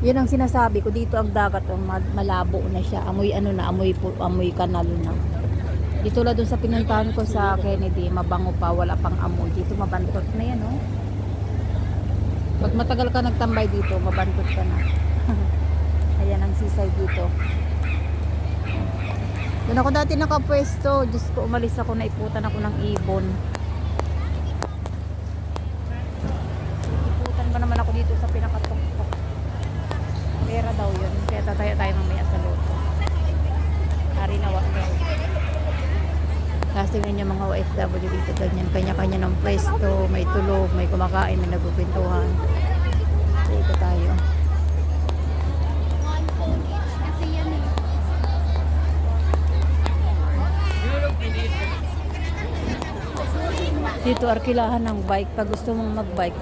Yun ang sinasabi ko, dito ang dagat, malabo na siya. Amoy ano na, amoy kanal na. Dito lang dun sa pinuntahan ko sa Kennedy, mabango pa, wala pang amoy. Dito mabantot na yan, oh. Pag matagal ka nagtambay dito, mabantot ka na. Ayan ang seaside dito. Doon ako dati nakapwesto. Diyos ko, umalis ako, naiputan ako ng ibon. Iputan ba naman ako dito sa pinakatuktok. Pera daw yun. Kaya tataya tayo mamaya sa loto. Hari na wak daw. Kasi ganyan mga OFW dito, ganyan. Kanya-kanya ng pwesto, may tulog, may kumakain, may nagpupintuhan. So, ito tayo. Dito arkilahan ng bike pag gusto mong mag-bike.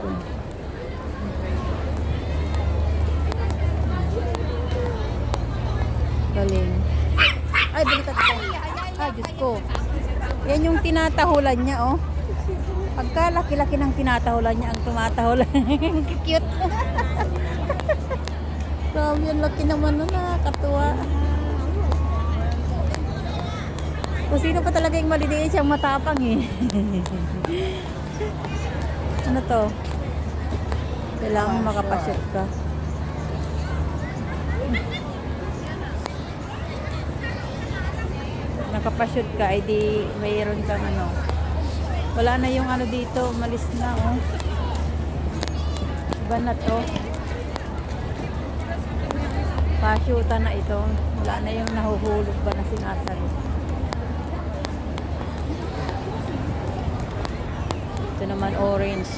Galing. Ay, balikat ko. Ay, Diyos ko. Yan yung tinatahulan niya, oh. Pagka laki-laki ng tinatahulan niya, ang tumatahulan. Cute. Grabe, yan laki naman nun, nakakatuwa. Kung sino pa talaga yung maliliit siyang matapang, eh. Ano to? Kailangan makapashoot ka. Nakapashoot ka, ay di mayroon kang ano. Wala na yung ano dito, umalis na, oh. Iba na to. Pashootan na ito. Wala na yung nahuhulog ba na sinasalo. Ito naman orange.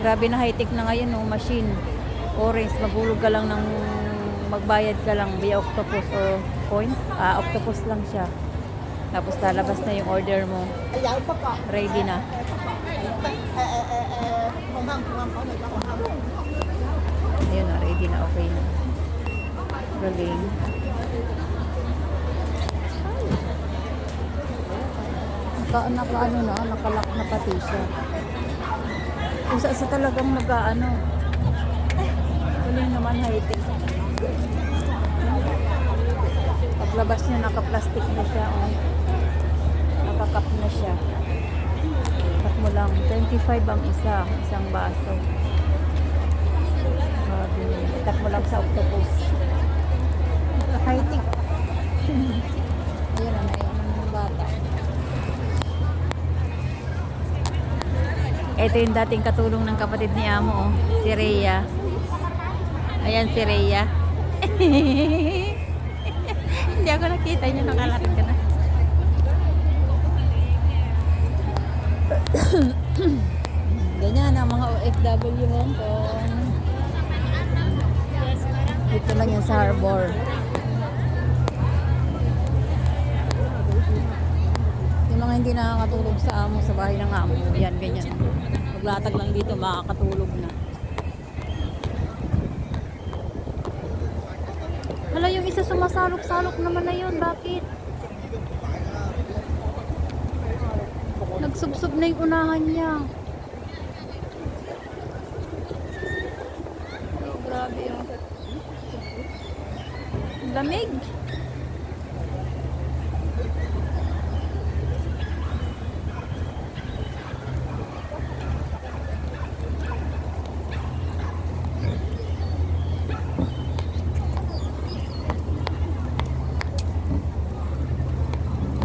Grabe na high-tech na ngayon, no, machine. Orange, maghulog ka lang ng magbayad ka lang via octopus o coins. Octopus lang siya. Tapos lalabas na yung order mo. Ready na. Ayun na, ready na, okay na. Galing. Naka-ano na, nakalak na pati siya. Isa sa talagang nag-ano. Galing naman, high-tech. Paglabas niya, naka-plastic na siya. Oh. Nakakap na siya. Cut mo lang. 25 ang isang baso. Cut mo lang sa octopus. High-tech. Ayan na, naiwan ng bata. Ito yung dating katulong ng kapatid ni Amo, oh. Si Rhea. Ayan si Rhea. Hindi ako nakita niyo, nakalapit ka na. Ganyan ang mga OFW Hong Kong. Ito lang yan sa harbor. Yung mga hindi nakakatulog sa amo, sa bahay ng amo, yan, ganyan. Maglatag lang dito, makakatulog na. Hala, yung isa sumasalok-salok naman na yun. Bakit? Nagsubsob na yung unahan niya. Oh, grabe yun. Lamig.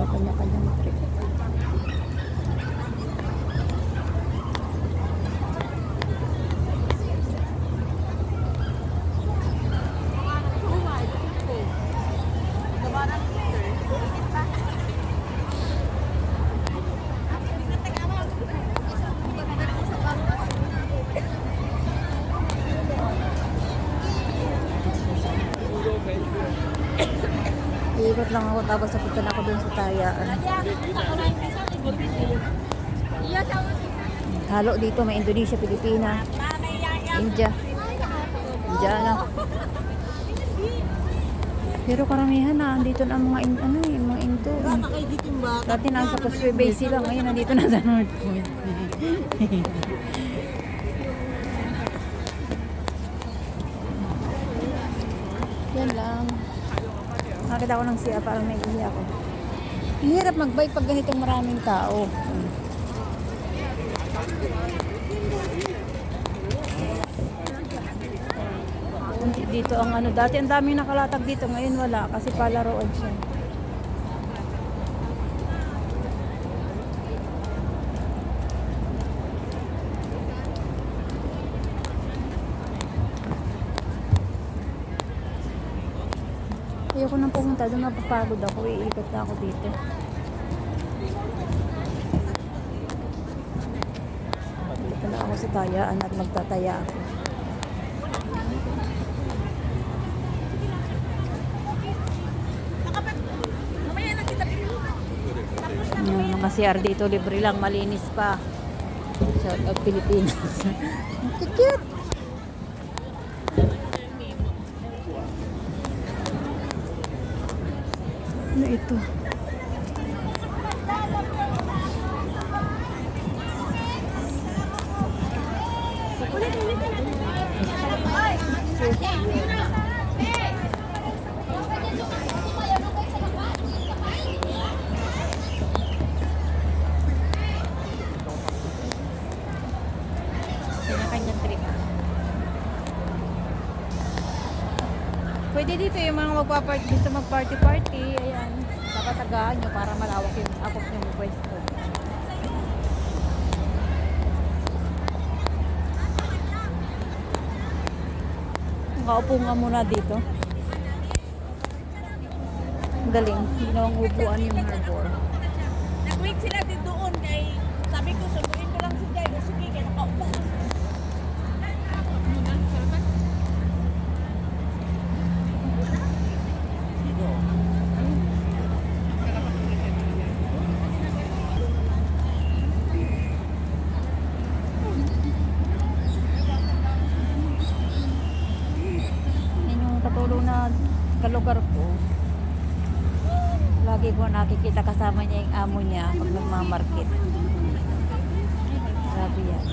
Kanya-kanyang trip. Iikot lang ako tapos napunta na ako dun sa tayaan. Halo dito, may Indonesia, Pilipina, India. Indiana. Pero karamihan na, andito na ang mga mga Indo. Dati nasa Causeway Bay sila, ngayon nandito na sa North Point. Yan lang. Nakakita ko ng siya, parang may ihi ako. Ang hirap mag-bike pag ganitong maraming tao. Dito ang ano, dati ang daming nakalatag dito, ngayon wala kasi palaroan siya. Ayoko nang pumunta doon, napapagod ako, iikot na ako dito. Dito na ako sa tayaan at magtataya ako. Yung mga CR dito, libre lang, malinis pa. Shout out Pilipinas. Ang cute! Ano ito? Kanya-kanyang trip. Pwede dito yung mga magpa-party, gusto mag-party-party. Ayan. Dapat tagaan nyo para malawak yung akop nyo yung pwesto. Nakaupo nga muna dito. Ang galing. Ginawang upuan yung harbor. Nag-wait sila din doon kay sabi ko sunduin ko lang si Jai. Sige, kaya nakaupo. Yan yung katulong na kalugar ko. Lagi ko nakikita kasama niya yung amo niya pag nagmamarket. Grabe yan.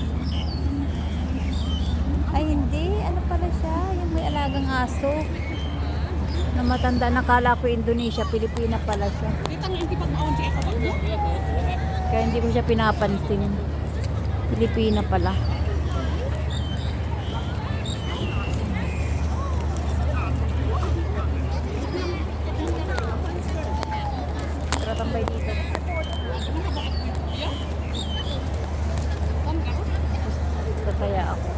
Ay hindi, ano pala siya? Yung may alagang aso. Na matanda, nakala ko Indonesia, Pilipina pala siya. Kita nga hindi pag-maon siya ako. Kaya hindi ko siya pinapansin. Pilipina pala. Tara tambay dito. Tataya ako.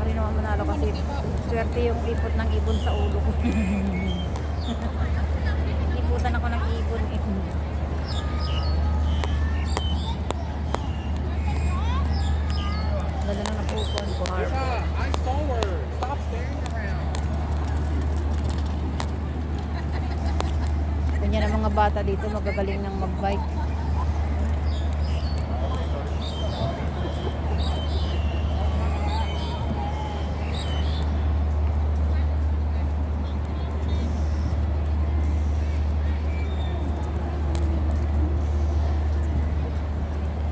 Ari naman manalo kasi swerte yung ipot ng ibon sa ulo ko. Iputan ako ng ibon eh. Lalo na napupuan ko. I'm forward. Stop staring around. Kanya ng mga bata dito magagaling ng magbike.